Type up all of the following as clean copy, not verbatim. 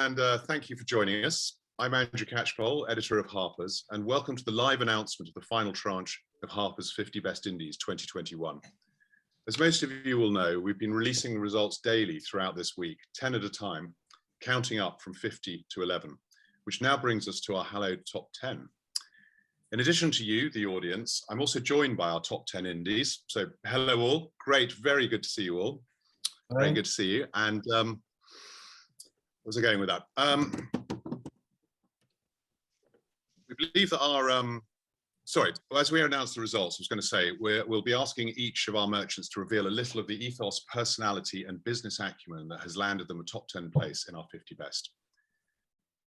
and thank you for joining us. I'm Andrew Catchpole, editor of Harpers, and welcome to the live announcement of the final tranche of Harpers 50 Best Indies 2021. As most of you will know, we've been releasing the results daily throughout this week, 10 at a time, counting up from 50 to 11, which now brings us to our hallowed top 10. In addition to you, the audience, I'm also joined by our top 10 indies. So hello all, great, very good to see you all. Hello. Very good to see you. And where's I going with that? We believe that our, as we announce the results, I was going to say, we'll be asking each of our merchants to reveal a little of the ethos, personality and business acumen that has landed them a top 10 place in our 50 best.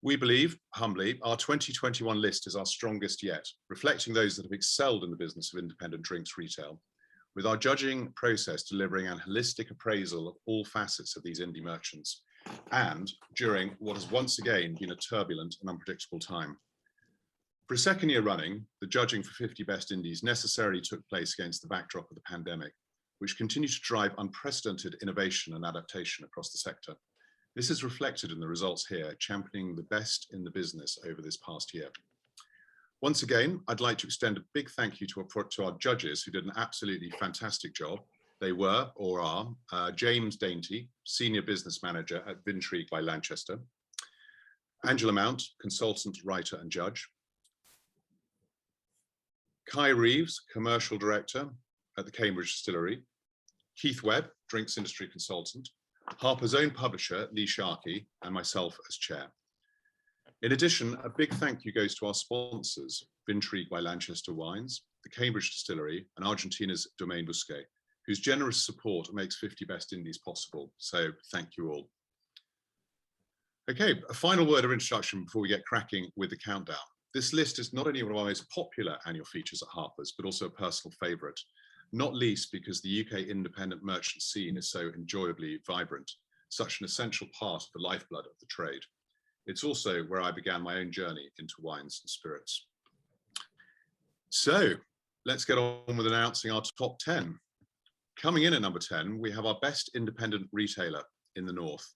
We believe, humbly, our 2021 list is our strongest yet, reflecting those that have excelled in the business of independent drinks retail, with our judging process delivering an holistic appraisal of all facets of these indie merchants, and during what has once again been a turbulent and unpredictable time. For a second year running, the judging for 50 Best Indies necessarily took place against the backdrop of the pandemic, which continued to drive unprecedented innovation and adaptation across the sector. This is reflected in the results here, championing the best in the business over this past year. Once again, I'd like to extend a big thank you to our judges who did an absolutely fantastic job. They were, or are, James Dainty, Senior Business Manager at Vintrigue by Lanchester, Angela Mount, Consultant, Writer and Judge, Kai Reeves, Commercial Director at the Cambridge Distillery, Keith Webb, Drinks Industry Consultant, Harper's own publisher, Lee Sharkey, and myself as chair. In addition, a big thank you goes to our sponsors, Vintrigue by Lanchester Wines, the Cambridge Distillery, and Argentina's Domaine Busquet, whose generous support makes 50 Best Indies possible. So thank you all. Okay, a final word of introduction before we get cracking with the countdown. This list is not only one of our most popular annual features at Harper's, but also a personal favourite, not least because the UK independent merchant scene is so enjoyably vibrant, such an essential part of the lifeblood of the trade. It's also where I began my own journey into wines and spirits. So let's get on with announcing our top 10. Coming in at number 10, we have our best independent retailer in the North.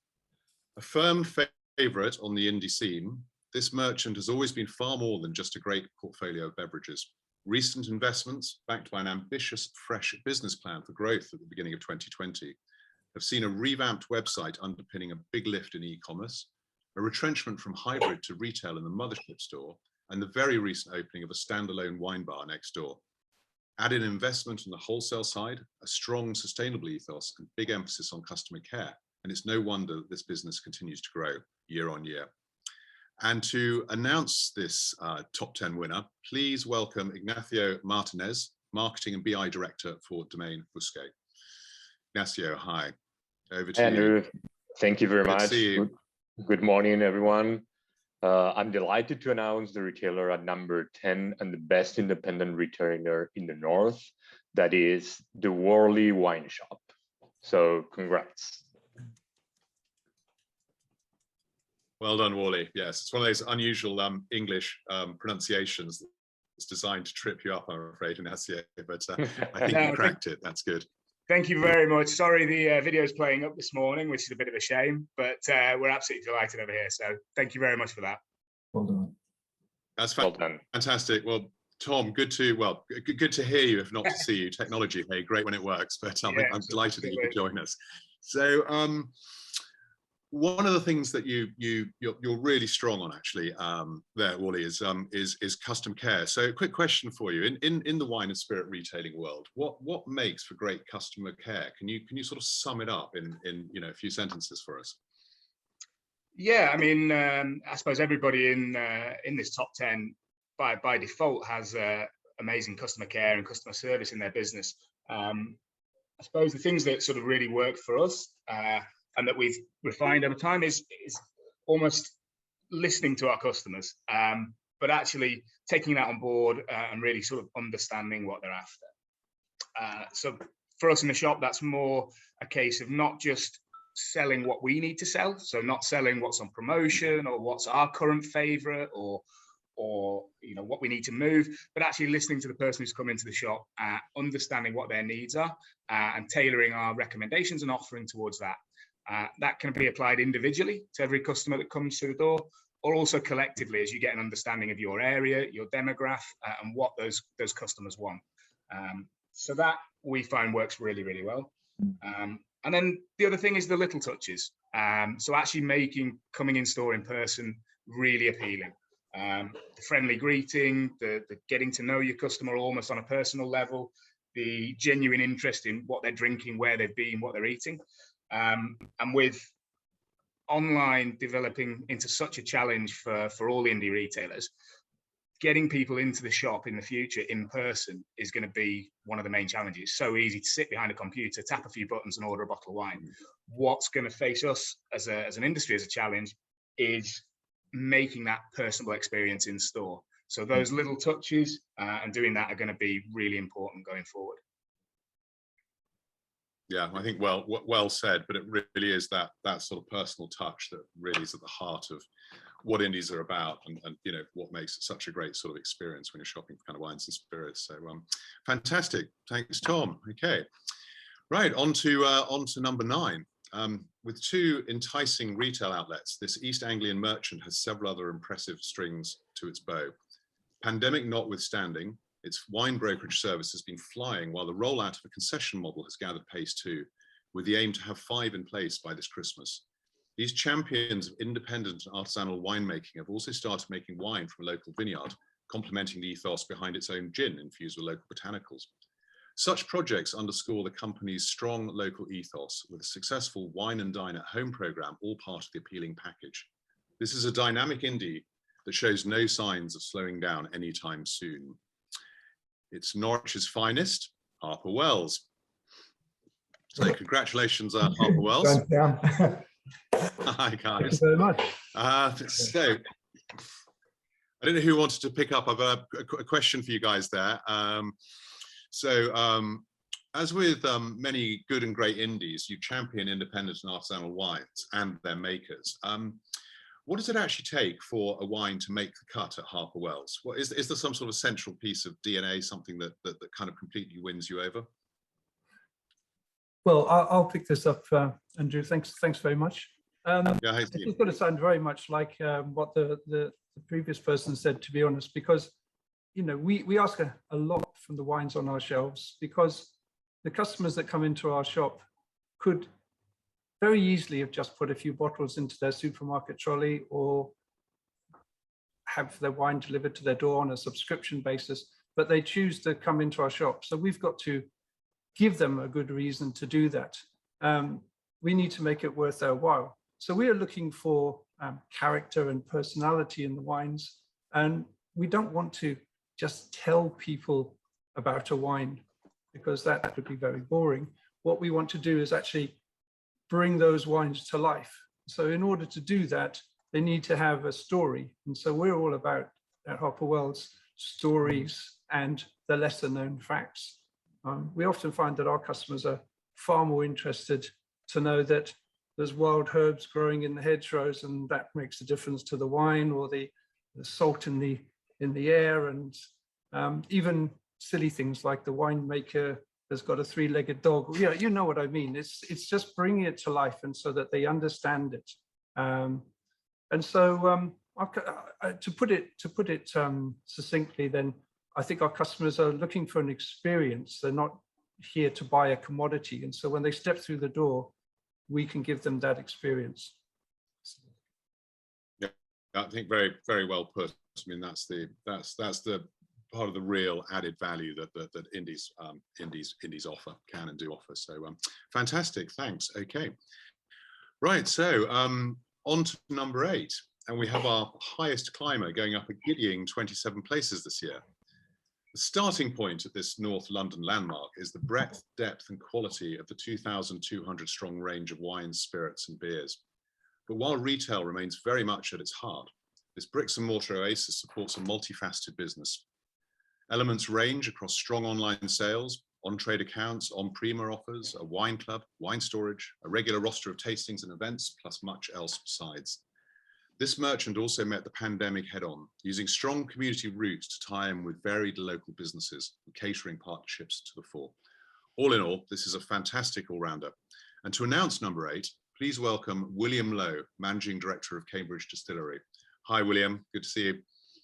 A firm favourite on the indie scene, this merchant has always been far more than just a great portfolio of beverages. Recent investments, backed by an ambitious, fresh business plan for growth at the beginning of 2020, have seen a revamped website underpinning a big lift in e-commerce, a retrenchment from hybrid to retail in the mothership store, and the very recent opening of a standalone wine bar next door. Add in investment on the wholesale side, a strong sustainable ethos, and big emphasis on customer care, and it's no wonder that this business continues to grow year on year. And to announce this top 10 winner, please welcome Ignacio Martinez, Marketing and BI Director for Domaine Busquet. Ignacio, hi. Over to Andrew, you. Thank you very much. Good morning, everyone. I'm delighted to announce the retailer at number 10 and the best independent retailer in the North, that is the Worley Wine Shop. So congrats. Well done, Worley. Yes, it's one of those unusual English pronunciations that's designed to trip you up, I'm afraid, Ignacio, but I think you cracked it. That's good. Thank you very much. Sorry, the video is playing up this morning, which is a bit of a shame, but we're absolutely delighted over here. So thank you very much for that. Well done. That's fantastic. Well, Tom, good to hear you, if not to see you. Technology, hey, great when it works, but I'm delighted that you could join us. So one of the things that you're really strong on, actually, there, Wally, is custom care. So a quick question for you: in the wine and spirit retailing world, what makes for great customer care? Can you sort of sum it up in a few sentences for us? Yeah, I mean, I suppose everybody in this top 10 by default has amazing customer care and customer service in their business. I suppose the things that sort of really work for us and that we've refined over time is almost listening to our customers, but actually taking that on board and really sort of understanding what they're after. So for us in the shop, that's more a case of not just selling what we need to sell, so not selling what's on promotion or what's our current favorite or what we need to move, but actually listening to the person who's come into the shop, understanding what their needs are, and tailoring our recommendations and offering towards that. That can be applied individually to every customer that comes through the door, or also collectively as you get an understanding of your area, your demographic, and what those customers want. So that we find works really, really well. And then the other thing is the little touches. So actually making coming in store in person really appealing. The friendly greeting, the getting to know your customer almost on a personal level, the genuine interest in what they're drinking, where they've been, what they're eating. And with online developing into such a challenge for all indie retailers, getting people into the shop in the future in person is going to be one of the main challenges. It's so easy to sit behind a computer, tap a few buttons and order a bottle of wine. What's going to face us as an industry as a challenge is making that personal experience in store. So those little touches and doing that are going to be really important going forward. Yeah, I think well said, but it really is that sort of personal touch that really is at the heart of what indies are about, and you know what makes it such a great sort of experience when you're shopping for kind of wines and spirits. So fantastic, thanks Tom. Okay, right, on to number 9. With 2 enticing retail outlets, this East Anglian merchant has several other impressive strings to its bow. Pandemic notwithstanding, its wine brokerage service has been flying, while the rollout of a concession model has gathered pace too, with the aim to have 5 in place by this Christmas. These champions of independent and artisanal winemaking have also started making wine from a local vineyard, complementing the ethos behind its own gin infused with local botanicals. Such projects underscore the company's strong local ethos, with a successful wine and dine at home program all part of the appealing package. This is a dynamic indie that shows no signs of slowing down anytime soon. It's Norwich's finest, Harper Wells. So congratulations, Harper Wells. Hi guys. Thank you very much. So I don't know who wanted to pick up. I've got a question for you guys there. As with many good and great indies, you champion independent and artisanal wines and their makers. What does it actually take for a wine to make the cut at Harper Wells? What is there some sort of essential piece of DNA, something that kind of completely wins you over? Well, I'll pick this up, Andrew. Thanks very much. Yeah, it's going to sound very much like what the previous person said, to be honest, because you know we ask a lot from the wines on our shelves, because the customers that come into our shop could very easily have just put a few bottles into their supermarket trolley or have their wine delivered to their door on a subscription basis, but they choose to come into our shop. So we've got to give them a good reason to do that. We need to make it worth their while. So we are looking for character and personality in the wines, and we don't want to just tell people about a wine, because that would be very boring. What we want to do is actually bring those wines to life. So in order to do that, they need to have a story. And so we're all about, at Harper Wells, stories and the lesser known facts. We often find that our customers are far more interested to know that there's wild herbs growing in the hedgerows, and that makes a difference to the wine, or the salt in the air, and even silly things like the winemaker has got a 3-legged dog. Yeah, you know what I mean. It's just bringing it to life, and so that they understand it. And so to put it succinctly, then I think our customers are looking for an experience. They're not here to buy a commodity, and so when they step through the door, we can give them that experience. Yeah, I think very, very well put. I mean, that's the part of the real added value that indies offer, can and do offer. So fantastic, thanks. Okay, right. So on to number 8, and we have our highest climber going up a giddying 27 places this year. The starting point at this North London landmark is the breadth, depth and quality of the 2,200 strong range of wines, spirits and beers. But while retail remains very much at its heart, this bricks and mortar oasis supports a multifaceted business. Elements range across strong online sales, on-trade accounts, on-prema offers, a wine club, wine storage, a regular roster of tastings and events, plus much else besides. This merchant also met the pandemic head-on, using strong community roots to tie in with varied local businesses and catering partnerships to the fore. All in all, this is a fantastic all-rounder. And to announce number 8, please welcome William Lowe, Managing Director of Cambridge Distillery. Hi, William. Good to see you.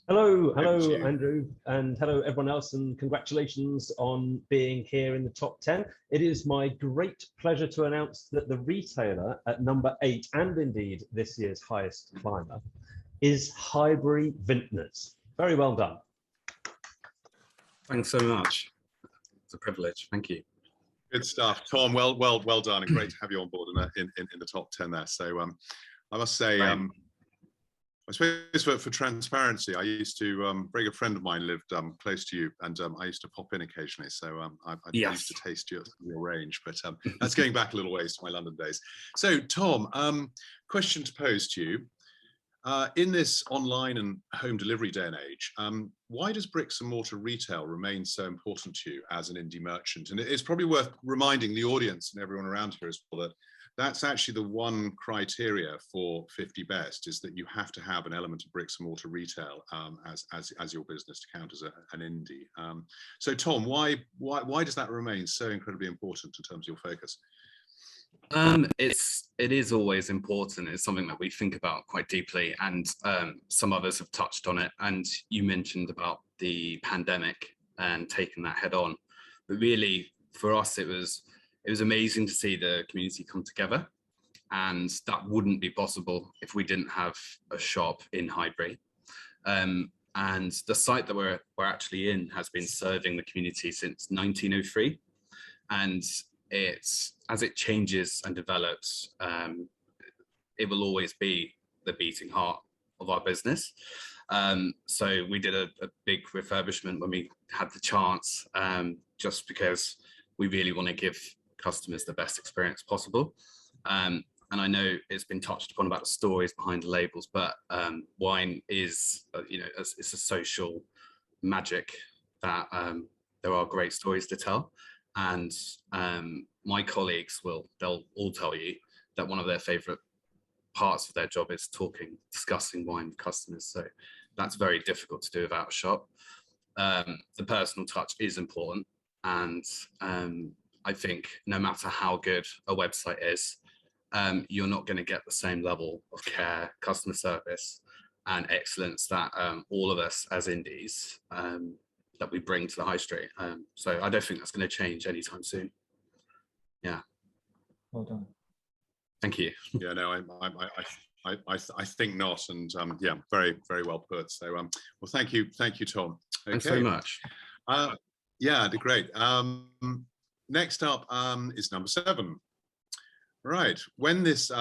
Hello, Andrew, and hello everyone else, and congratulations on being here in the top 10. It is my great pleasure to announce that the retailer at number 8, and indeed this year's highest climber, is Highbury Vintners. Very well done. Thanks so much. It's a privilege. Thank you. Good stuff, Tom. Well done, and great to have you on board in the top 10 there. So I must say, I suppose for transparency, I used to, a very good friend of mine lived close to you, and I used to pop in occasionally. So I used to taste your range, but that's going back a little ways to my London days. So Tom, question to pose to you. In this online and home delivery day and age, why does bricks and mortar retail remain so important to you as an indie merchant? And it's probably worth reminding the audience and everyone around here as well that that's actually the one criteria for 50 Best, is that you have to have an element of bricks and mortar retail as your business to count as an indie. So Tom, why does that remain so incredibly important in terms of your focus? It is always important. It's something that we think about quite deeply, and some others have touched on it. And you mentioned about the pandemic and taking that head on, but really for us it was amazing to see the community come together, and that wouldn't be possible if we didn't have a shop in Highbury. And the site that we're actually in has been serving the community since 1903, and as it changes and develops, it will always be the beating heart of our business. So we did a big refurbishment when we had the chance, just because we really want to give customers the best experience possible. And I know it's been touched upon about the stories behind the labels, but wine is, it's a social magic that there are great stories to tell. And my colleagues they'll all tell you that one of their favorite parts of their job is discussing wine with customers. So that's very difficult to do without a shop. The personal touch is important. And I think no matter how good a website is, you're not going to get the same level of care, customer service, and excellence that all of us as indies that we bring to the high street. So I don't think that's going to change anytime soon. Yeah. Well done. Thank you. Yeah, no, I think not, and yeah, very well put. So well, thank you, Tom. Okay. Thanks so much. Yeah, great. Next up is number 7. Right, when this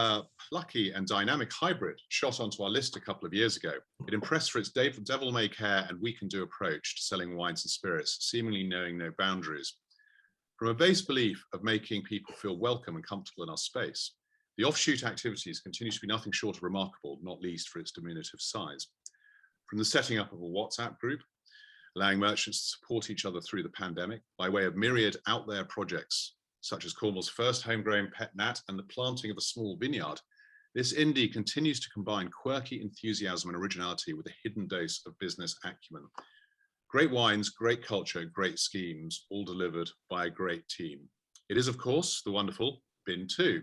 plucky and dynamic hybrid shot onto our list a couple of years ago, it impressed for its devil-may-care and we-can-do approach to selling wines and spirits, seemingly knowing no boundaries. From a base belief of making people feel welcome and comfortable in our space, the offshoot activities continue to be nothing short of remarkable, not least for its diminutive size. From the setting up of a WhatsApp group, allowing merchants to support each other through the pandemic by way of myriad out there projects, such as Cornwall's first homegrown pet gnat and the planting of a small vineyard, this indie continues to combine quirky enthusiasm and originality with a hidden dose of business acumen. Great wines, great culture, great schemes, all delivered by a great team. It is, of course, the wonderful Bin 2.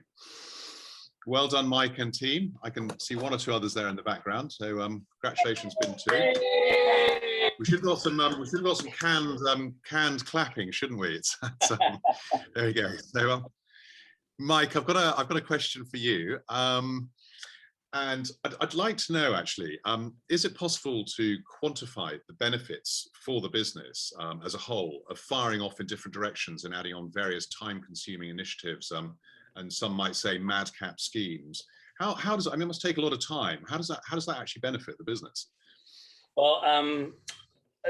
Well done, Mike and team. I can see one or two others there in the background. So congratulations, Bin 2. We should have got some canned clapping, shouldn't we? There we go. So, Mike, I've got a question for you, and I'd like to know actually, is it possible to quantify the benefits for the business as a whole of firing off in different directions and adding on various time-consuming initiatives, and some might say madcap schemes? How does it, I mean, it must take a lot of time. How does that actually benefit the business? Well,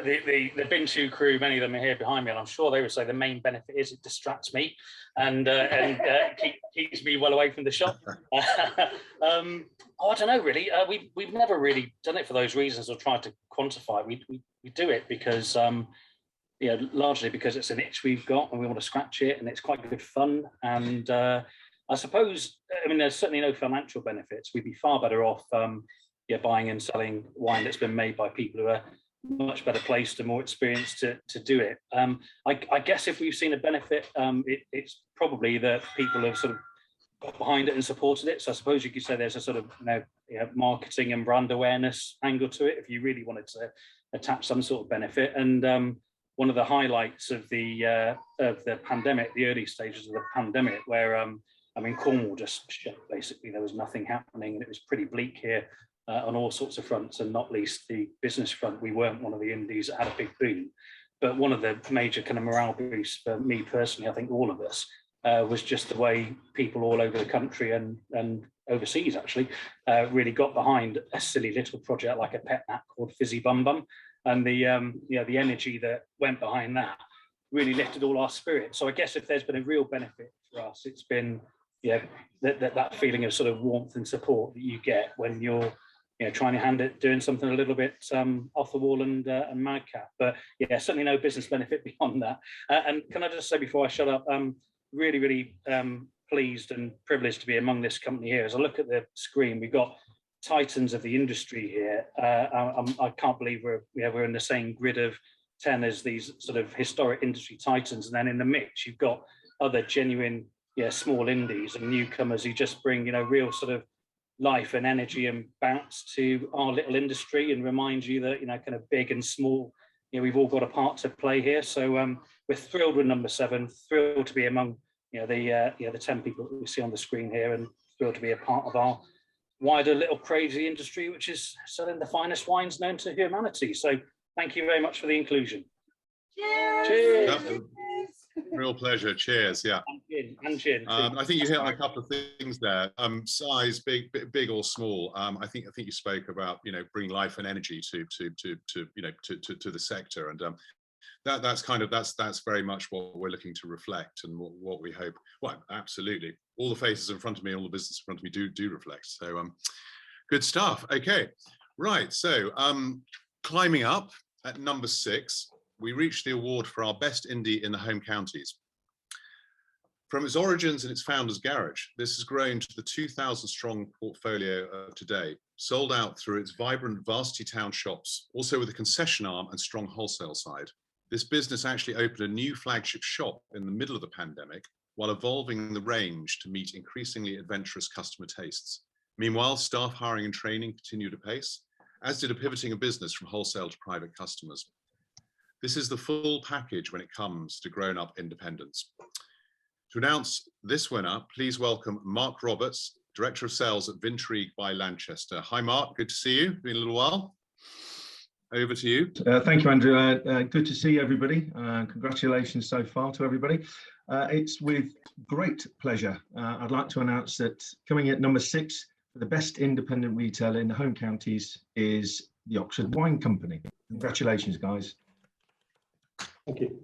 the Bin 2 crew, many of them are here behind me, and I'm sure they would say the main benefit is it distracts me and keeps me well away from the shop. I don't know, really. We've never really done it for those reasons or tried to quantify. We do it because, largely because it's an itch we've got and we want to scratch it, and it's quite good fun. And I suppose, I mean, there's certainly no financial benefits. We'd be far better off buying and selling wine that's been made by people who are much better placed and more experienced to do it. I guess if we've seen a benefit, it's probably that people have sort of got behind it and supported it. So I suppose you could say there's a sort of marketing and brand awareness angle to it if you really wanted to attach some sort of benefit. And one of the highlights of the pandemic, the early stages of the pandemic, where I mean, Cornwall just shut, basically. There was nothing happening, and it was pretty bleak here on all sorts of fronts, and not least the business front. We weren't one of the indies that had a big boom. But one of the major kind of morale boosts for me personally, I think all of us, was just the way people all over the country and overseas actually really got behind a silly little project like a pet nap called Fizzy Bum Bum. And the energy that went behind that really lifted all our spirits. So I guess if there's been a real benefit for us, it's been that feeling of sort of warmth and support that you get when you're trying your hand at doing something a little bit off the wall and madcap. But yeah, certainly no business benefit beyond that. And can I just say before I shut up, really, really pleased and privileged to be among this company here. As I look at the screen, we've got titans of the industry here. I can't believe we're in the same grid of 10 as these sort of historic industry titans, and then in the mix you've got other genuine small indies and newcomers who just bring real sort of life and energy and bounce to our little industry and remind you that kind of big and small, we've all got a part to play here. So we're thrilled with number 7, thrilled to be among the 10 people that we see on the screen here, and thrilled to be a part of our wider little crazy industry, which is selling the finest wines known to humanity. So thank you very much for the inclusion. Cheers. Cheers. Real pleasure. Cheers. Yeah. And gin. I think you hit on a couple of things there. Size, big or small. I think you spoke about bring life and energy to the sector, and that's very much what we're looking to reflect, and what we hope. Well, absolutely. All the faces in front of me, all the business in front of me do reflect. So good stuff. Okay, right. So climbing up at number 6. We reached the award for our best indie in the home counties. From its origins and its founder's garage, this has grown to the 2,000 strong portfolio of today, sold out through its vibrant varsity town shops, also with a concession arm and strong wholesale side. This business actually opened a new flagship shop in the middle of the pandemic, while evolving the range to meet increasingly adventurous customer tastes. Meanwhile, staff hiring and training continued apace, as did a pivoting of business from wholesale to private customers. This is the full package when it comes to grown-up independence. To announce this winner, please welcome Mark Roberts, Director of Sales at Vintrigue by Lanchester. Hi, Mark. Good to see you. Been a little while. Over to you. Thank you, Andrew. Good to see everybody. Congratulations so far to everybody. It's with great pleasure. I'd like to announce that coming at number 6 for the best independent retailer in the home counties is the Oxford Wine Company. Congratulations, guys. Thank you.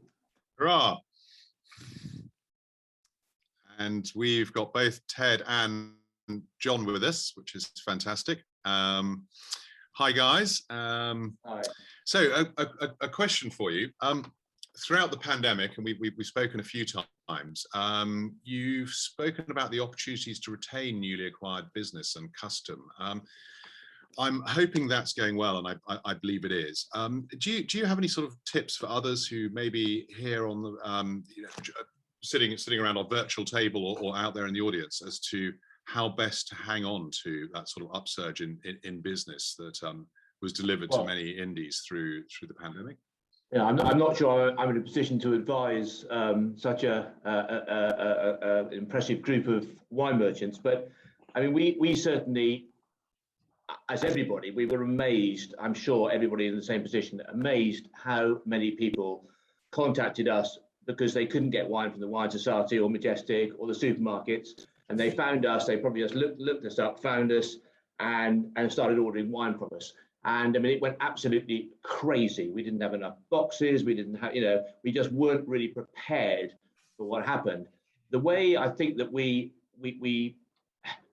Hurrah. And we've got both Ted and John with us, which is fantastic. Hi, guys. Hi. So a question for you. Throughout the pandemic, and we've spoken a few times, you've spoken about the opportunities to retain newly acquired business and custom. I'm hoping that's going well, and I believe it is. Do you have any sort of tips for others who may be here on the sitting around our virtual table or out there in the audience, as to how best to hang on to that sort of upsurge in business that was delivered to many indies through the pandemic? Yeah, I'm not sure I'm in a position to advise such a impressive group of wine merchants, but I mean, we certainly, as everybody, we were amazed, I'm sure everybody in the same position, amazed how many people contacted us because they couldn't get wine from the Wine Society or Majestic or the supermarkets, and they found us. They probably just looked us up, found us, and started ordering wine from us. And I mean, it went absolutely crazy. We didn't have enough boxes. We didn't have, we just weren't really prepared for what happened. The way I think that we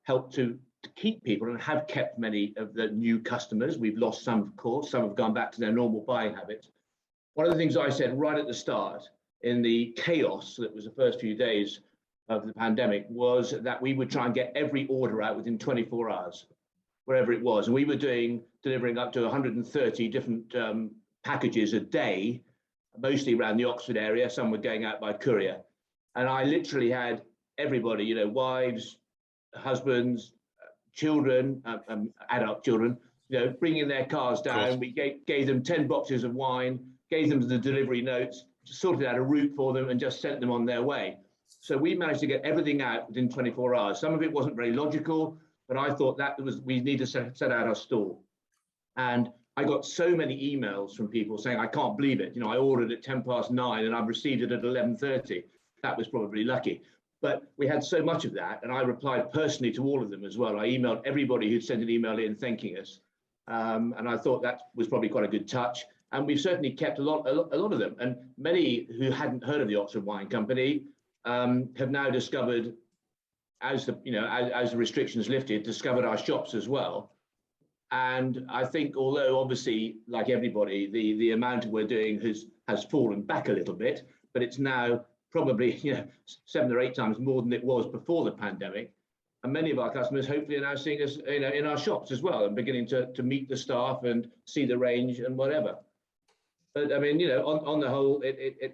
helped to keep people and have kept many of the new customers. We've lost some, of course. Some have gone back to their normal buying habits. One of the things I said right at the start, in the chaos that was the first few days of the pandemic, was that we would try and get every order out within 24 hours, wherever it was. And we were delivering up to 130 different packages a day, mostly around the Oxford area. Some were going out by courier. And I literally had everybody, wives, husbands, children, adult children, bringing their cars down. We gave them 10 boxes of wine, gave them the delivery notes, sorted out a route for them, and just sent them on their way. So we managed to get everything out within 24 hours. Some of it wasn't very logical, but I thought we need to set out our stall. And I got so many emails from people saying, I can't believe it. I ordered at 9:10 and I've received it at 11:30. That was probably lucky. But we had so much of that, and I replied personally to all of them as well. I emailed everybody who'd sent an email in thanking us. And I thought that was probably quite a good touch. And we've certainly kept a lot of them. And many who hadn't heard of the Oxford Wine Company have now discovered, as the restrictions lifted, discovered our shops as well. And I think, although obviously, like everybody, the amount we're doing has fallen back a little bit, but it's now probably 7 or 8 times more than it was before the pandemic. And many of our customers hopefully are now seeing us in our shops as well, and beginning to meet the staff and see the range and whatever. But I mean, on the whole,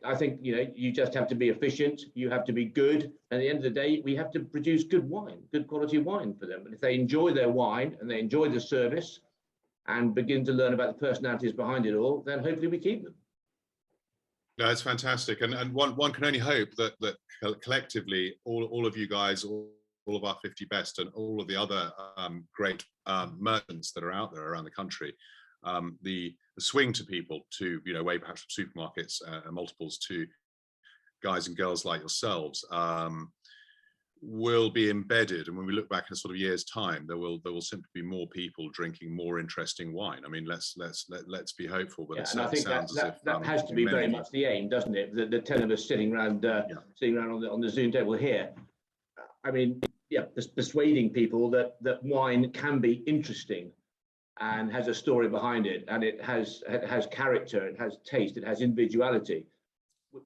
I think you just have to be efficient. You have to be good. And at the end of the day, we have to produce good wine, good quality wine for them. And if they enjoy their wine and they enjoy the service and begin to learn about the personalities behind it all, then hopefully we keep them. No, it's fantastic. And one can only hope that collectively, all of you guys, all of our 50 best and all of the other great merchants that are out there around the country, the swing to people to, away perhaps from supermarkets and multiples to guys and girls like yourselves will be embedded. And when we look back in a sort of year's time, there will simply be more people drinking more interesting wine. I mean, let's be hopeful. But and I think that has to be very much the aim, doesn't it? The 10 of us sitting around on the Zoom table here. I mean, persuading people that wine can be interesting and has a story behind it, and it has character, it has taste, it has individuality.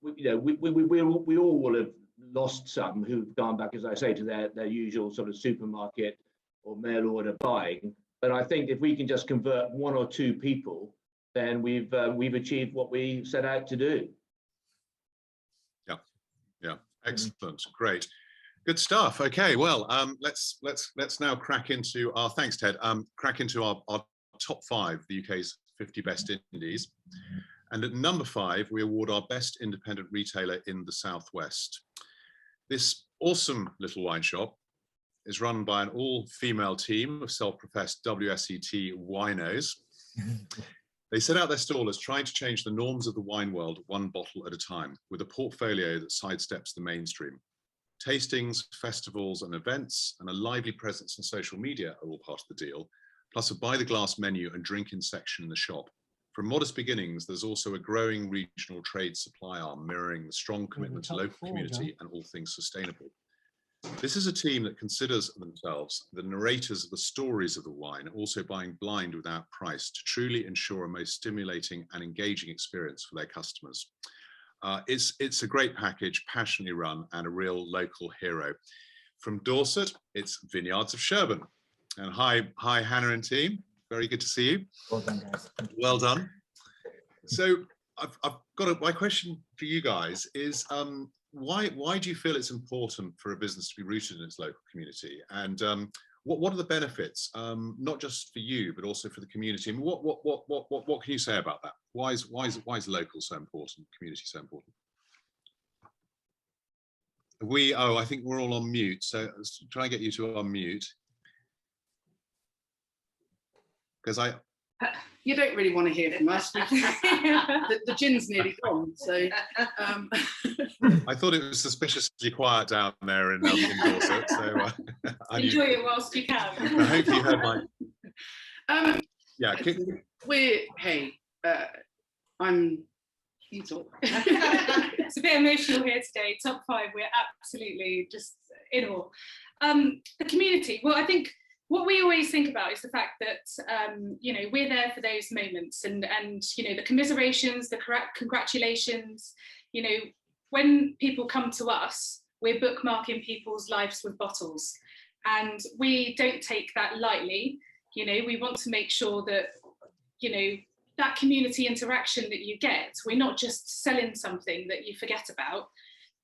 We all will have lost some who've gone back, as I say, to their usual sort of supermarket or mail order buying. But I think if we can just convert 1 or 2 people, then we've achieved what we set out to do. Yeah, excellent, great. Good stuff. Okay, well, let's now crack into our, thanks Ted, crack into our top 5, the UK's 50 best indies. And at number 5, we award our best independent retailer in the Southwest. This awesome little wine shop is run by an all-female team of self-professed WSET winos. They set out their stall as trying to change the norms of the wine world 1 bottle at a time, with a portfolio that sidesteps the mainstream. Tastings, festivals and events, and a lively presence on social media are all part of the deal, plus a by-the-glass menu and drink-in section in the shop. From modest beginnings, there's also a growing regional trade supply arm mirroring the strong commitment to local community and all things sustainable. This is a team that considers themselves the narrators of the stories of the wine, also buying blind without price to truly ensure a most stimulating and engaging experience for their customers. It's a great package, passionately run, and a real local hero. From Dorset, it's Vineyards of Sherborne. And hi Hannah and team. Very good to see you. Well done, guys. Well done. So I've got my question for you guys is why do you feel it's important for a business to be rooted in its local community? And what are the benefits, not just for you, but also for the community? And what can you say about that? Why is local so important? Community so important? I think we're all on mute. So let's try and get you to unmute. Because you don't really want to hear from us. The gin's nearly gone, so. I thought it was suspiciously quiet down there in Dorset, so enjoy it whilst you can. I hope you heard my. Yeah. I'm. You talk. It's a bit emotional here today. Top 5, we're absolutely just in awe. The community. Well, I think. What we always think about is the fact that, we're there for those moments and the commiserations, the congratulations, when people come to us, we're bookmarking people's lives with bottles, and we don't take that lightly. We want to make sure that, that community interaction that you get, we're not just selling something that you forget about.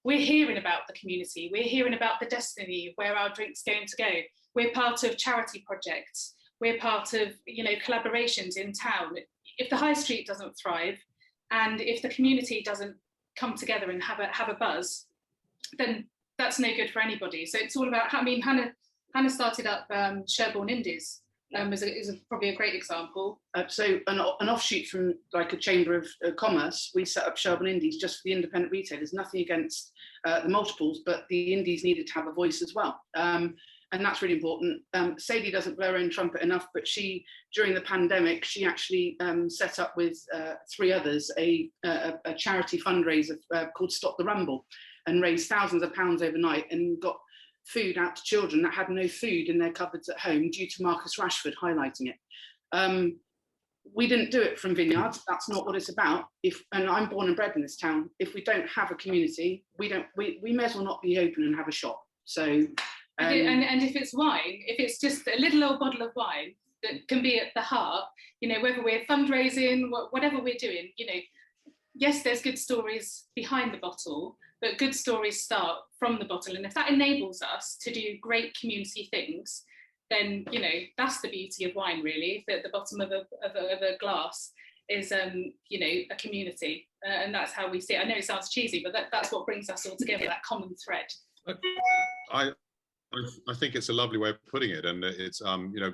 we're hearing about the community, we're hearing about the destiny, where our drink's going to go. We're part of charity projects, we're part of, you know, collaborations in town. If the high street doesn't thrive, and if the community doesn't come together and have a buzz, then that's no good for anybody. So it's all about, I mean, Hannah started up Sherborne Indies, is probably a great example. So an offshoot from like a chamber of commerce, we set up Sherborne Indies just for the independent retailers. Nothing against the multiples, but the indies needed to have a voice as well. And that's really important. Sadie doesn't blow her own trumpet enough, but she, during the pandemic, she actually set up with 3 others a charity fundraiser called Stop the Rumble, and raised thousands of pounds overnight, and got food out to children that had no food in their cupboards at home due to Marcus Rashford highlighting it. We didn't do it from vineyards. That's not what it's about. And I'm born and bred in this town. If we don't have a community, we may as well not be open and have a shop. So. And if it's wine, if it's just a little old bottle of wine that can be at the heart, you know, whether we're fundraising, whatever we're doing, you know, yes, there's good stories behind the bottle, but good stories start from the bottle. And if that enables us to do great community things, then, you know, that's the beauty of wine, really. That the bottom of a glass is, you know, a community. And that's how we see it. I know it sounds cheesy, but that's what brings us all together, that common thread. I think it's a lovely way of putting it, and it's you know,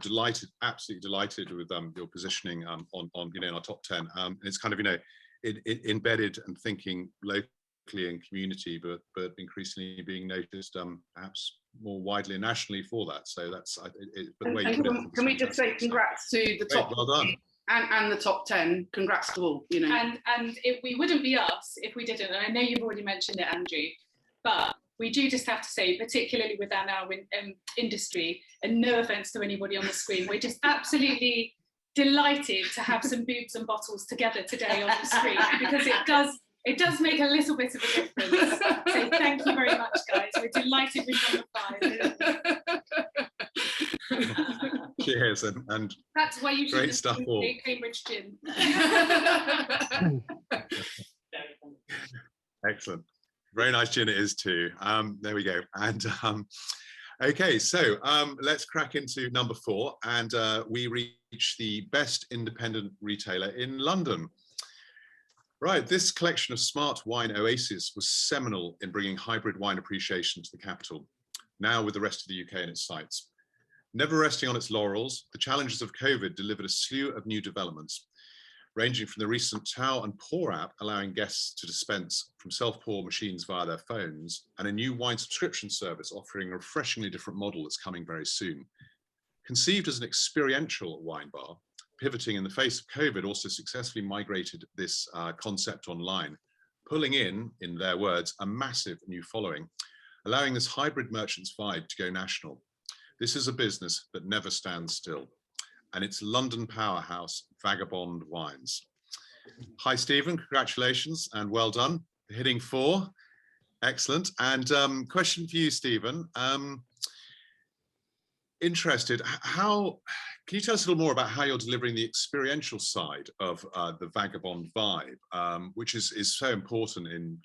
absolutely delighted with your positioning on you know, in our top 10. It's kind of, you know, embedded and thinking locally in community, but increasingly being noticed perhaps more widely and nationally for that. So that's can we just say congrats to the top, well done, and the top 10. Congrats to all, you know. And we wouldn't be us if we didn't. And I know you've already mentioned it, Andrew, but we do just have to say, particularly with our now industry, and no offence to anybody on the screen, we're just absolutely delighted to have some boobs and bottles together today on the screen, because it does make a little bit of a difference. So thank you very much, guys. We're delighted with number 5. Cheers, and that's why you should great stuff all. Cambridge gin. Excellent. Very nice gin it is too. There we go. And okay, so let's crack into number 4, and we reach the best independent retailer in London. Right, this collection of smart wine oases was seminal in bringing hybrid wine appreciation to the capital, now with the rest of the UK in its sights. Never resting on its laurels, the challenges of COVID delivered a slew of new developments, ranging from the recent Tao and Pour app, allowing guests to dispense from self-pour machines via their phones, and a new wine subscription service offering a refreshingly different model that's coming very soon. Conceived as an experiential wine bar, pivoting in the face of COVID also successfully migrated this concept online, pulling in their words, a massive new following, allowing this hybrid merchant's vibe to go national. This is a business that never stands still, and it's London powerhouse Vagabond Wines. Hi, Stephen, congratulations and well done. Hitting 4, excellent. And question for you, Stephen. Interested, can you tell us a little more about how you're delivering the experiential side of the Vagabond vibe, which is so important in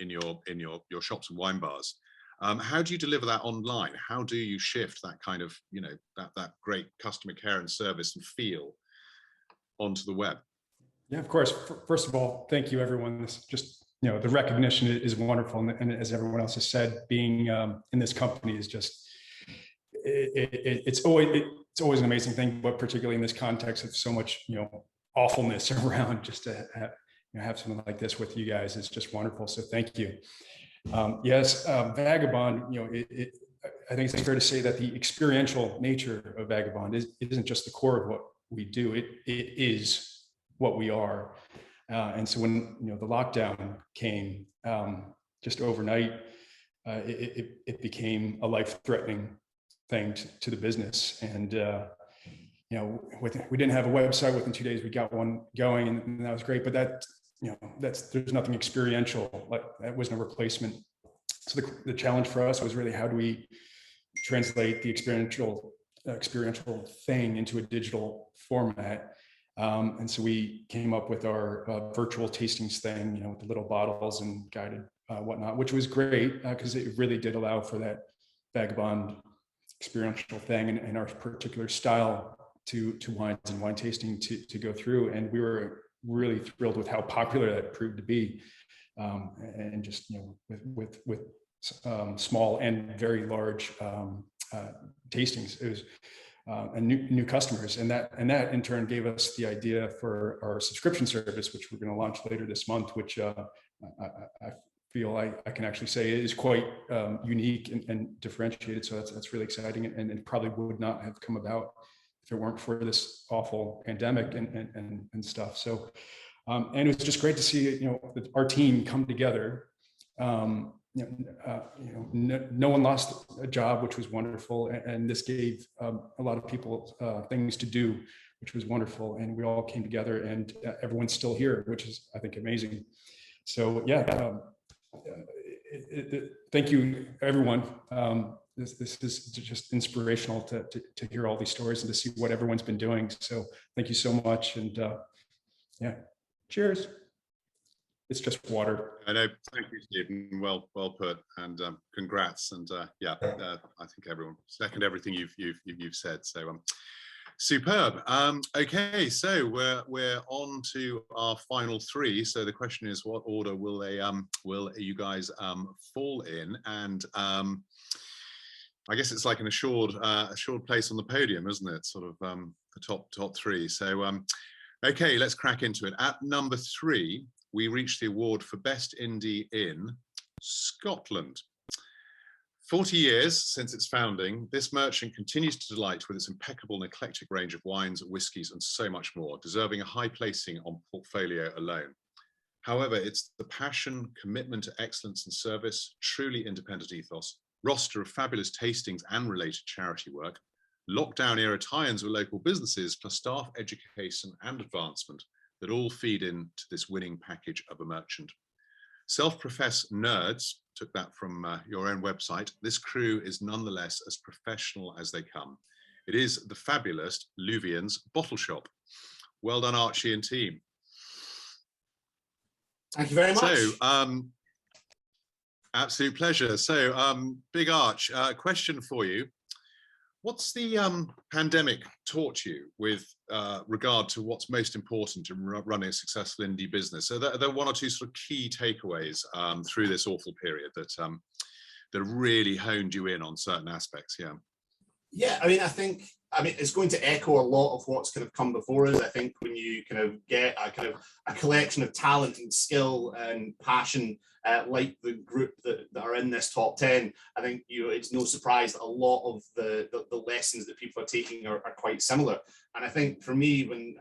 your shops and wine bars? How do you deliver that online? How do you shift that kind of, you know, that great customer care and service and feel onto the web? Yeah, of course. First of all, thank you, everyone. This just, you know, the recognition is wonderful, and as everyone else has said, being in this company is just it's always an amazing thing, but particularly in this context of so much, you know, awfulness around, just to have something like this with you guys is just wonderful. So thank you. Yes, Vagabond, you know, I think it's fair to say that the experiential nature of Vagabond isn't just the core of what we do, it is what we are. And so when, you know, the lockdown came just overnight, it became a life-threatening thing to the business. And, you know, we didn't have a website. Within 2 days, we got one going, and that was great. But that, you know, there's nothing experiential, like that was no replacement. So the challenge for us was really, how do we translate the experiential thing into a digital format? And so we came up with our virtual tastings thing, you know, with the little bottles and guided whatnot, which was great because it really did allow for that vagabond experiential thing and our particular style to wines and wine tasting to go through. And we were really thrilled with how popular that proved to be. And just, with small and very large tastings, it was and new customers, and that in turn gave us the idea for our subscription service, which we're going to launch later this month, which I feel I can actually say is quite unique and differentiated. So that's really exciting, and it probably would not have come about if it weren't for this awful pandemic and stuff. So and it was just great to see our team come together. No one lost a job, which was wonderful, and this gave a lot of people things to do, which was wonderful, and we all came together, and everyone's still here, which is, I think, amazing. So yeah, thank you, everyone. This is just inspirational to hear all these stories and to see what everyone's been doing. So thank you so much, and yeah, cheers. It's just water. I know. Thank you, Stephen. Well put, and congrats. And yeah, I think everyone second everything you've said. So superb. Okay, so we're on to our final three. So the question is, what order will you guys fall in? And I guess it's like an assured place on the podium, isn't it? Sort of the top three. So okay, let's crack into it. At number 3. We reached the award for Best Indie in Scotland. 40 years since its founding, this merchant continues to delight with its impeccable and eclectic range of wines, whiskies, and so much more, deserving a high placing on portfolio alone. However, it's the passion, commitment to excellence and service, truly independent ethos, roster of fabulous tastings and related charity work, lockdown era tie-ins with local businesses, plus staff education and advancement that all feed into this winning package of a merchant. Self-professed nerds, took that from your own website, this crew is nonetheless as professional as they come. It is the fabulous Louvian's Bottle Shop. Well done, Archie and team. Thank you very much. So, absolute pleasure. So, Big Arch, question for you. What's the pandemic taught you with regard to what's most important in running a successful indie business? So there are one or two sort of key takeaways through this awful period that really honed you in on certain aspects. Yeah. Yeah, I mean, I think it's going to echo a lot of what's kind of come before us. I think when you kind of get a collection of talent and skill and passion like the group that are in this top 10, I think it's no surprise that a lot of the lessons that people are taking are quite similar. And I think for me, when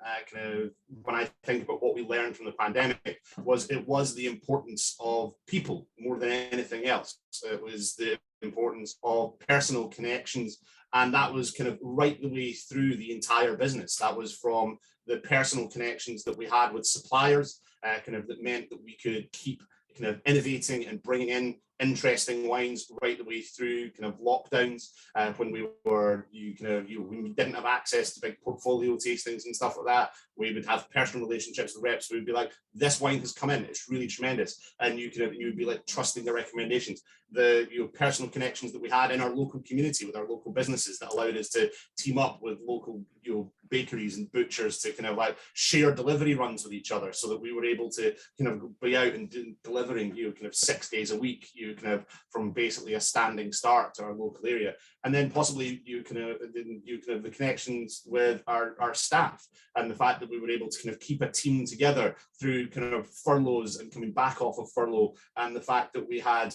I think about what we learned from the pandemic, it was the importance of people more than anything else. It was the importance of personal connections. And that was kind of right the way through the entire business. That was from the personal connections that we had with suppliers, that meant that we could keep kind of innovating and bringing in interesting wines right the way through kind of lockdowns, when we didn't have access to big portfolio tastings and stuff like that. We would have personal relationships with reps. We would be like, this wine has come in, it's really tremendous, and you would be like trusting the recommendations. The personal connections that we had in our local community with our local businesses that allowed us to team up with local bakeries and butchers to kind of like share delivery runs with each other, so that we were able to kind of be out and delivering kind of 6 days a week, kind of from basically a standing start to our local area. And then possibly the connections with our staff, and the fact that we were able to kind of keep a team together through kind of furloughs and coming back off of furlough, and the fact that we had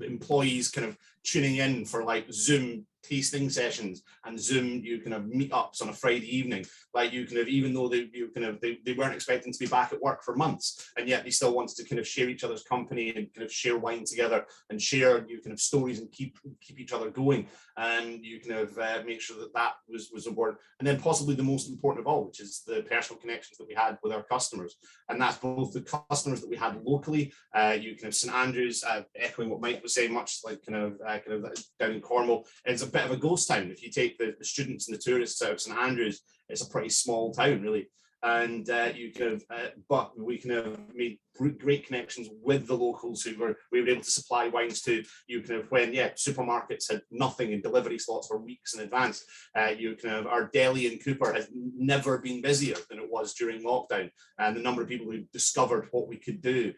employees kind of tuning in for like Zoom tasting sessions and Zoom meetups on a Friday evening, like even though they weren't expecting to be back at work for months, and yet they still wanted to kind of share each other's company and kind of share wine together and share stories and keep each other going, and make sure that was important. And then possibly the most important of all, which is the personal connections that we had with our customers, and that's both the customers that we had locally, St Andrews, echoing what Mike was saying, much like down in Cornwall, it's a bit of a ghost town. If you take the students and the tourists out of St Andrews, it's a pretty small town, really. and but we kind of made great connections with the locals who we were able to supply wines to. When supermarkets had nothing in delivery slots for weeks in advance. Our deli in Cooper has never been busier than it was during lockdown, and the number of people who discovered what we could do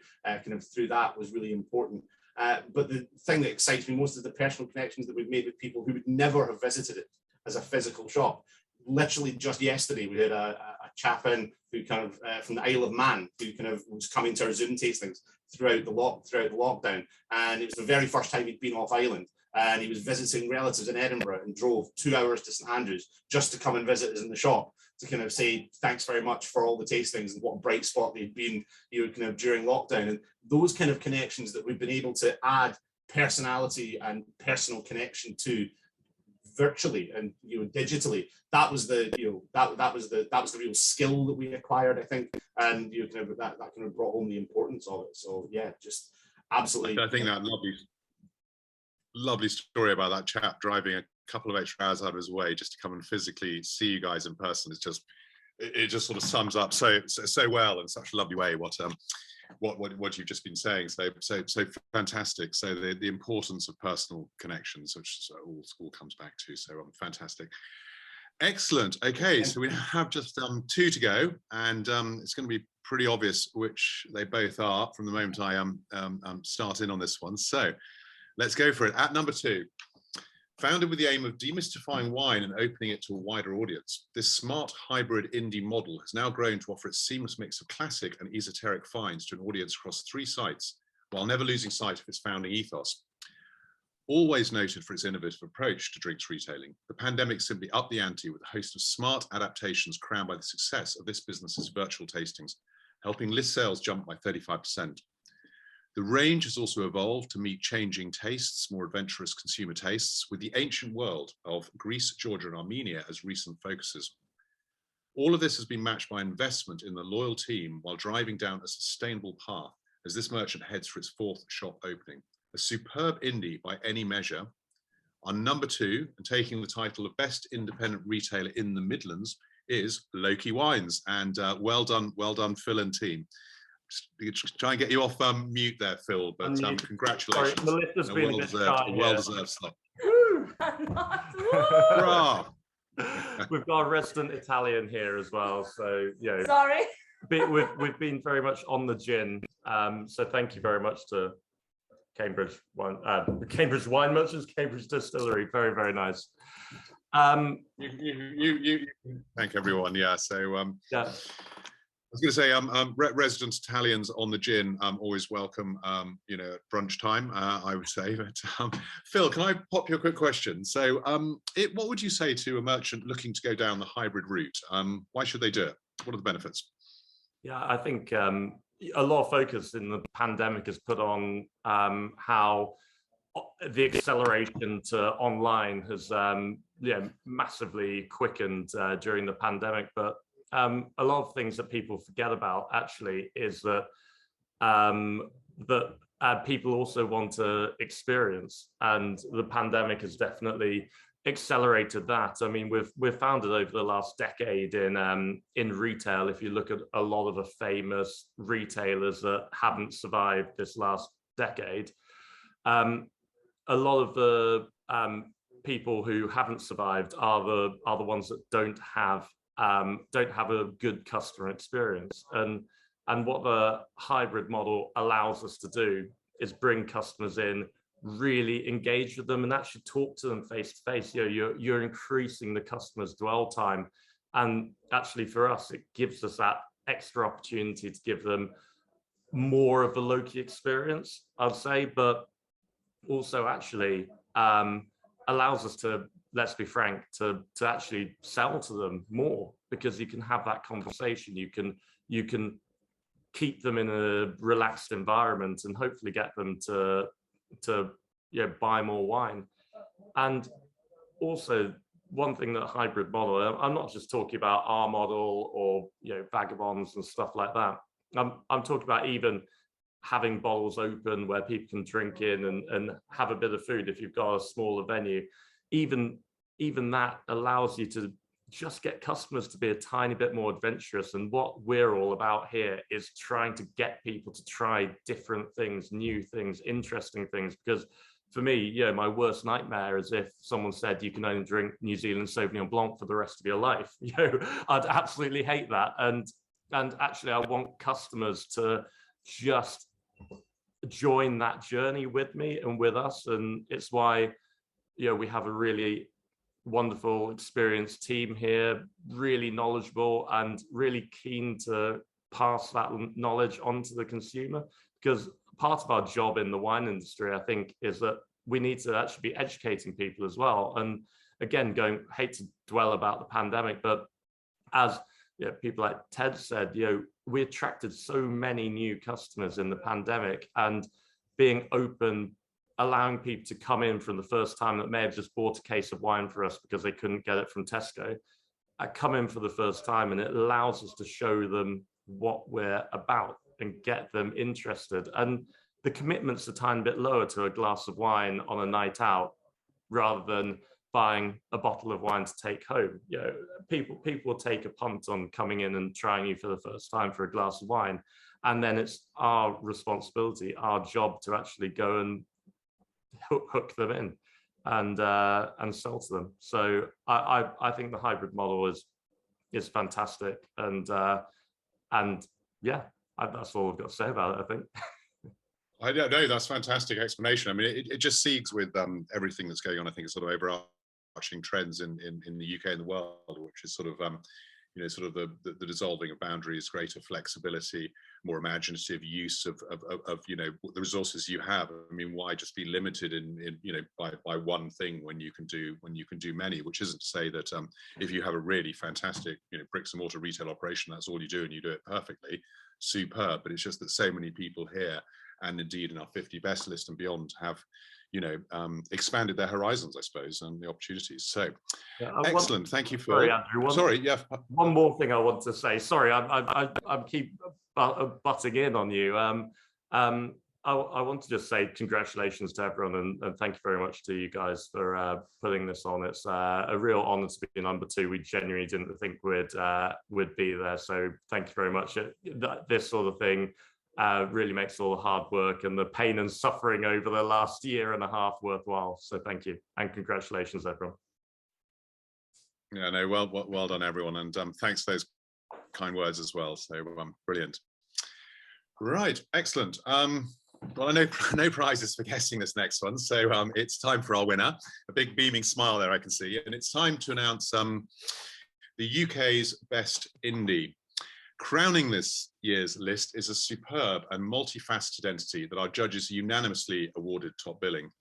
through that was really important. But the thing that excites me most is the personal connections that we've made with people who would never have visited it as a physical shop. Literally just yesterday, we had a chap in who from the Isle of Man who was coming to our Zoom tastings throughout the lockdown, and it was the very first time he'd been off island, and he was visiting relatives in Edinburgh and drove 2 hours to St Andrews just to come and visit us in the shop to say thanks very much for all the tastings and what a bright spot they'd been during lockdown. And those kind of connections that we've been able to add personality and personal connection to virtually and digitally, that was the real skill that we acquired, I think, and that brought home the importance of it. So yeah, just absolutely. I think that lovely story about that chap driving a couple of extra hours out of his way just to come and physically see you guys in person. It just sort of sums up so well in such a lovely way what you've just been saying. So fantastic. So the importance of personal connections, which all comes back to. So fantastic. Excellent. Okay, so we have just 2 to go, and it's going to be pretty obvious which they both are from the moment I start in on this one. So let's go for it. At number 2, founded with the aim of demystifying wine and opening it to a wider audience, this smart hybrid indie model has now grown to offer its seamless mix of classic and esoteric finds to an audience across 3 sites, while never losing sight of its founding ethos. Always noted for its innovative approach to drinks retailing, the pandemic simply upped the ante with a host of smart adaptations crowned by the success of this business's virtual tastings, helping list sales jump by 35%. The range has also evolved to meet changing tastes, more adventurous consumer tastes, with the ancient world of Greece, Georgia, and Armenia as recent focuses. All of this has been matched by investment in the loyal team while driving down a sustainable path as this merchant heads for its 4th shop opening. A superb indie by any measure. On number 2, and taking the title of Best Independent Retailer in the Midlands, is Loki Wines. And well done, Phil and team. Just try and get you off mute there, Phil, but congratulations. Sorry, Melissa's been well-deserved slot. We've got a resident Italian here as well, so Sorry. We've been very much on the gin, so thank you very much to Cambridge Wine Merchants, Cambridge Distillery. Very, very nice. You thank everyone. Yeah. So yeah. I was going to say, resident Italians on the gin, always welcome. At brunch time, I would say. But Phil, can I pop you a quick question? So, what would you say to a merchant looking to go down the hybrid route? Why should they do it? What are the benefits? Yeah, I think a lot of focus in the pandemic is put on how the acceleration to online has massively quickened during the pandemic. But a lot of things that people forget about actually is that people also want to experience, and the pandemic has definitely accelerated that. I mean, we've found it over the last decade in retail. If you look at a lot of the famous retailers that haven't survived this last decade, a lot of the people who haven't survived are the ones that don't have a good customer experience. And what the hybrid model allows us to do is bring customers in, really engage with them, and actually talk to them face to face. You're increasing the customer's dwell time, and actually for us it gives us that extra opportunity to give them more of a Loki experience, I'd say, but also actually allows us to, let's be frank, to actually sell to them more, because you can have that conversation, you can keep them in a relaxed environment and hopefully get them to buy more wine. And also, one thing that hybrid model, I'm not just talking about our model or vagabonds and stuff like that. I'm talking about even having bottles open where people can drink in and have a bit of food if you've got a smaller venue. Even that allows you to just get customers to be a tiny bit more adventurous. And what we're all about here is trying to get people to try different things, new things, interesting things. Because for me, you know, my worst nightmare is if someone said you can only drink New Zealand Sauvignon Blanc for the rest of your life. You know, I'd absolutely hate that. And actually, I want customers to just join that journey with me and with us. And it's why, you know, we have a really wonderful, experienced team here, really knowledgeable and really keen to pass that knowledge on to the consumer. Because part of our job in the wine industry, I think, is that we need to actually be educating people as well. And again, hate to dwell about the pandemic, but as you know, people like Ted said, you know, we attracted so many new customers in the pandemic, and being open, allowing people to come in from the first time that may have just bought a case of wine for us because they couldn't get it from Tesco, come in for the first time, and it allows us to show them what we're about and get them interested. And the commitment's a tiny bit lower to a glass of wine on a night out rather than buying a bottle of wine to take home. You know, people will take a punt on coming in and trying you for the first time for a glass of wine, and then it's our responsibility, our job to actually go and hook them in and sell to them. So I think the hybrid model is fantastic, and yeah, that's all I've got to say about it, I think. I don't know, that's fantastic explanation. I mean, it just segues with everything that's going on. I think it's sort of overarching trends in the UK and the world, which is sort of you know, sort of the dissolving of boundaries, greater flexibility, more imaginative use of you know, the resources you have. I mean, why just be limited in you know, by one thing when you can do many? Which isn't to say that if you have a really fantastic, you know, bricks and mortar retail operation, that's all you do and you do it perfectly, superb. But it's just that so many people here, and indeed in our 50 best list and beyond, have, you know, expanded their horizons, I suppose, and the opportunities. So yeah, excellent. Thank you, Phil. Sorry, Andrew. Sorry, yeah. One more thing I want to say. Sorry, I keep butting in on you. I want to just say congratulations to everyone, and thank you very much to you guys for putting this on. It's a real honour to be number 2. We genuinely didn't think we'd be there. So thank you very much. This sort of thing really makes all the hard work and the pain and suffering over the last year and a half worthwhile. So thank you, and congratulations, everyone. Yeah, no, well done, everyone, and thanks for those kind words as well. So brilliant. Right, excellent. Well, no prizes for guessing this next one, so it's time for our winner. A big beaming smile there, I can see, and it's time to announce the UK's best indie. Crowning this year's list is a superb and multifaceted entity that our judges unanimously awarded top billing.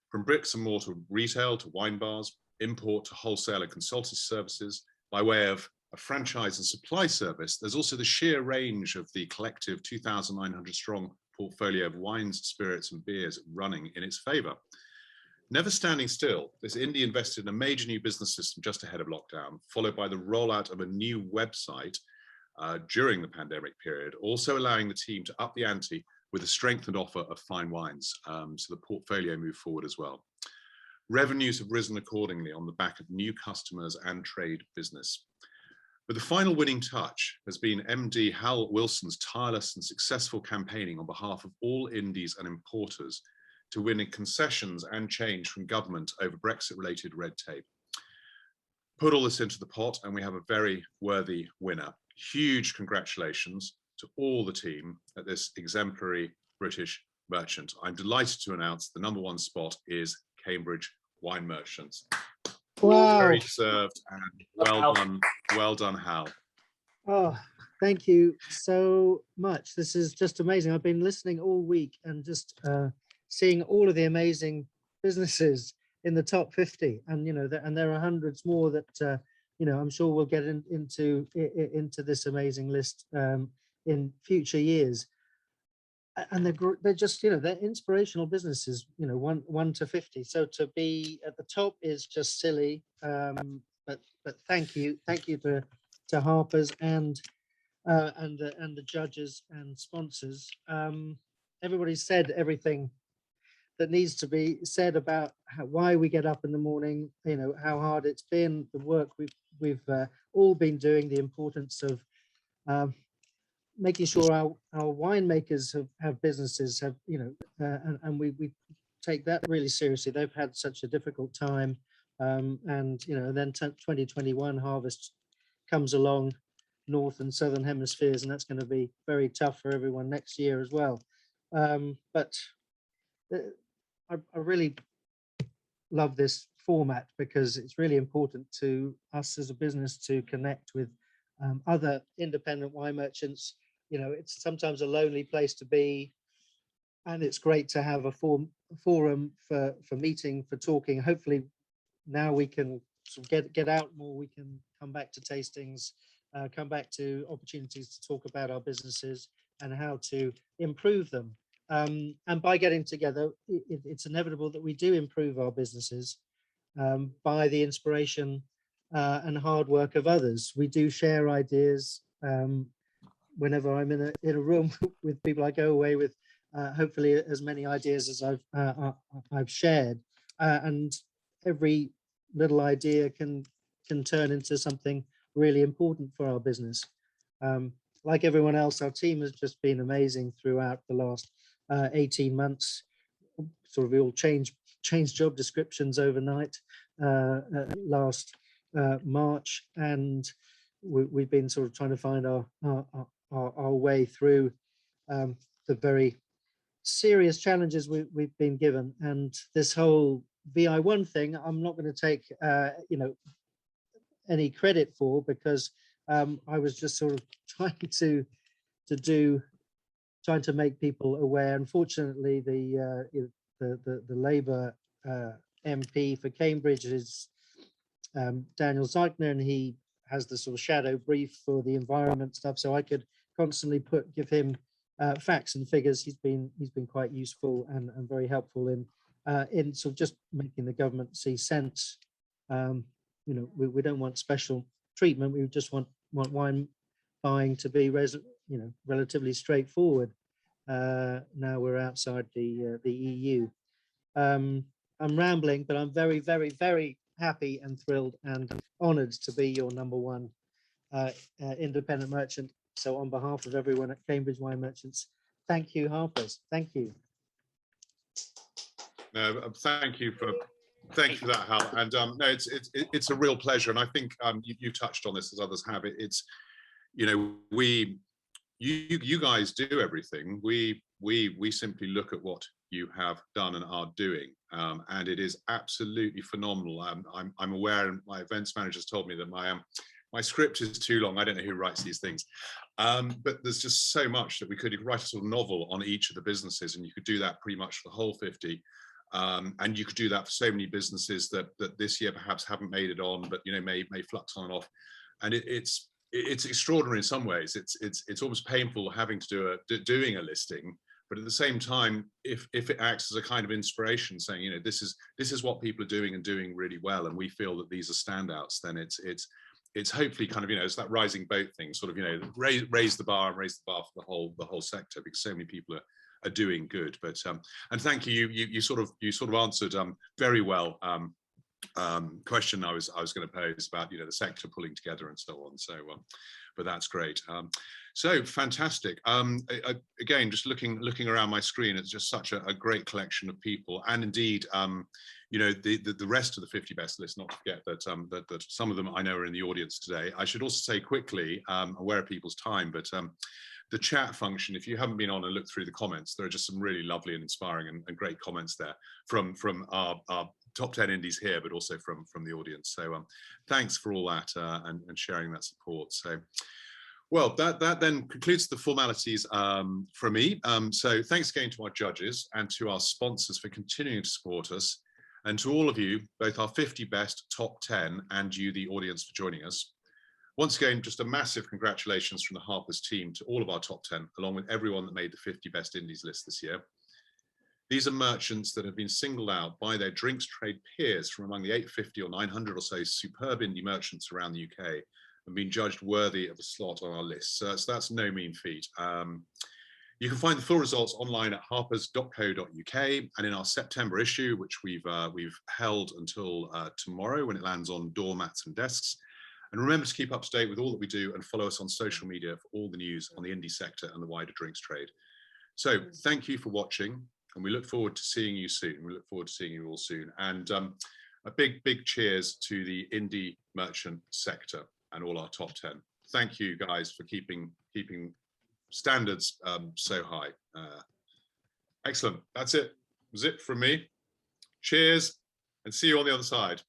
From bricks and mortar retail to wine bars, import to wholesale and consultancy services, by way of a franchise and supply service, there's also the sheer range of the collective 2,900 strong portfolio of wines, spirits and beers running in its favour. Never standing still, this indie invested in a major new business system just ahead of lockdown, followed by the rollout of a new website during the pandemic period, also allowing the team to up the ante with a strengthened offer of fine wines, so the portfolio moved forward as well. Revenues have risen accordingly on the back of new customers and trade business. But the final winning touch has been MD Hal Wilson's tireless and successful campaigning on behalf of all indies and importers to win in concessions and change from government over Brexit-related red tape. Put all this into the pot and we have a very worthy winner. Huge congratulations to all the team at this exemplary British merchant. I'm delighted to announce the #1 spot is Cambridge Wine Merchants. Wow. Very deserved and well done, Hal. Oh, thank you so much. This is just amazing. I've been listening all week and just seeing all of the amazing businesses in the top 50, and you know, and there are hundreds more that you know, I'm sure we'll get into this amazing list in future years. And they're just, you know, they're inspirational businesses, you know, 1 to 50. So to be at the top is just silly. But thank you to Harpers and the judges and sponsors. Everybody said everything that needs to be said about why we get up in the morning, you know, how hard it's been, the work we've all been doing, the importance of making sure our winemakers have businesses, have, you know, and we take that really seriously. They've had such a difficult time, and, you know, then 2021 harvest comes along, north and southern hemispheres, and that's going to be very tough for everyone next year as well. But I really love this format because it's really important to us as a business to connect with other independent wine merchants. You know, it's sometimes a lonely place to be, and it's great to have a forum for meeting, for talking. Hopefully now we can sort of get out more, we can come back to tastings, come back to opportunities to talk about our businesses and how to improve them. And by getting together, it's inevitable that we do improve our businesses by the inspiration and hard work of others. We do share ideas. Whenever I'm in a room with people, I go away with hopefully as many ideas as I've shared, and every little idea can turn into something really important for our business. Like everyone else, our team has just been amazing throughout the last 18 months. Sort of we all changed job descriptions overnight last March, and we've been sort of trying to find our way through the very serious challenges we've been given. And this whole VI1 thing, I'm not going to take you know, any credit for, because I was just sort of trying to make people aware. Unfortunately, the Labour MP for Cambridge is Daniel Zeichner, and he has the sort of shadow brief for the environment stuff. So I could constantly give him facts and figures. He's been quite useful and very helpful in sort of just making the government see sense. You know, we don't want special treatment. We just want wine buying to be relatively straightforward. Now we're outside the EU. I'm rambling, but I'm very, very, very happy and thrilled and honoured to be your #1 independent merchant. So on behalf of everyone at Cambridge Wine Merchants, thank you, Harpers. Thank you. No, thank you for that, Hal. And no, it's a real pleasure. And I think you touched on this as others have. It's, you know, you guys do everything. We simply look at what you have done and are doing, and it is absolutely phenomenal. I'm aware, and my events manager's told me that my script is too long. I don't know who writes these things, but there's just so much that we could write a sort of novel on each of the businesses, and you could do that pretty much for the whole 50. And you could do that for so many businesses that this year perhaps haven't made it on, but, you know, may flux on and off. And it's extraordinary in some ways. It's almost painful having to doing a listing, but at the same time, if it acts as a kind of inspiration, saying, you know, this is what people are doing and doing really well, and we feel that these are standouts, then it's hopefully kind of, you know, it's that rising boat thing, sort of, you know, raise the bar for the whole sector, because so many people are doing good. But and thank you. You sort of answered very well question I was going to pose about, you know, the sector pulling together and so on. So but that's great. So fantastic. Again, just looking around my screen, it's just such a great collection of people, and indeed, you know, the rest of the 50 best list. Not to forget that that some of them I know are in the audience today. I should also say quickly, aware of people's time, but the chat function, if you haven't been on and looked through the comments, there are just some really lovely and inspiring and great comments there from our top 10 indies here, but also from the audience. So thanks for all that and sharing that support. So, well, that then concludes the formalities from me. So thanks again to our judges and to our sponsors for continuing to support us, and to all of you, both our 50 best, top 10, and you, the audience, for joining us. Once again, just a massive congratulations from the Harpers team to all of our top 10, along with everyone that made the 50 best indies list this year. These are merchants that have been singled out by their drinks trade peers from among the 850 or 900 or so superb indie merchants around the UK, and been judged worthy of a slot on our list. So that's no mean feat. You can find the full results online at harpers.co.uk and in our September issue, which we've held until tomorrow when it lands on doormats and desks. And remember to keep up to date with all that we do and follow us on social media for all the news on the indie sector and the wider drinks trade. So thank you for watching, and we look forward to seeing you soon. We look forward to seeing you all soon. And a big cheers to the indie merchant sector and all our top 10. Thank you guys for keeping standards so high. Excellent. That's it. Was it from me. Cheers, and see you on the other side.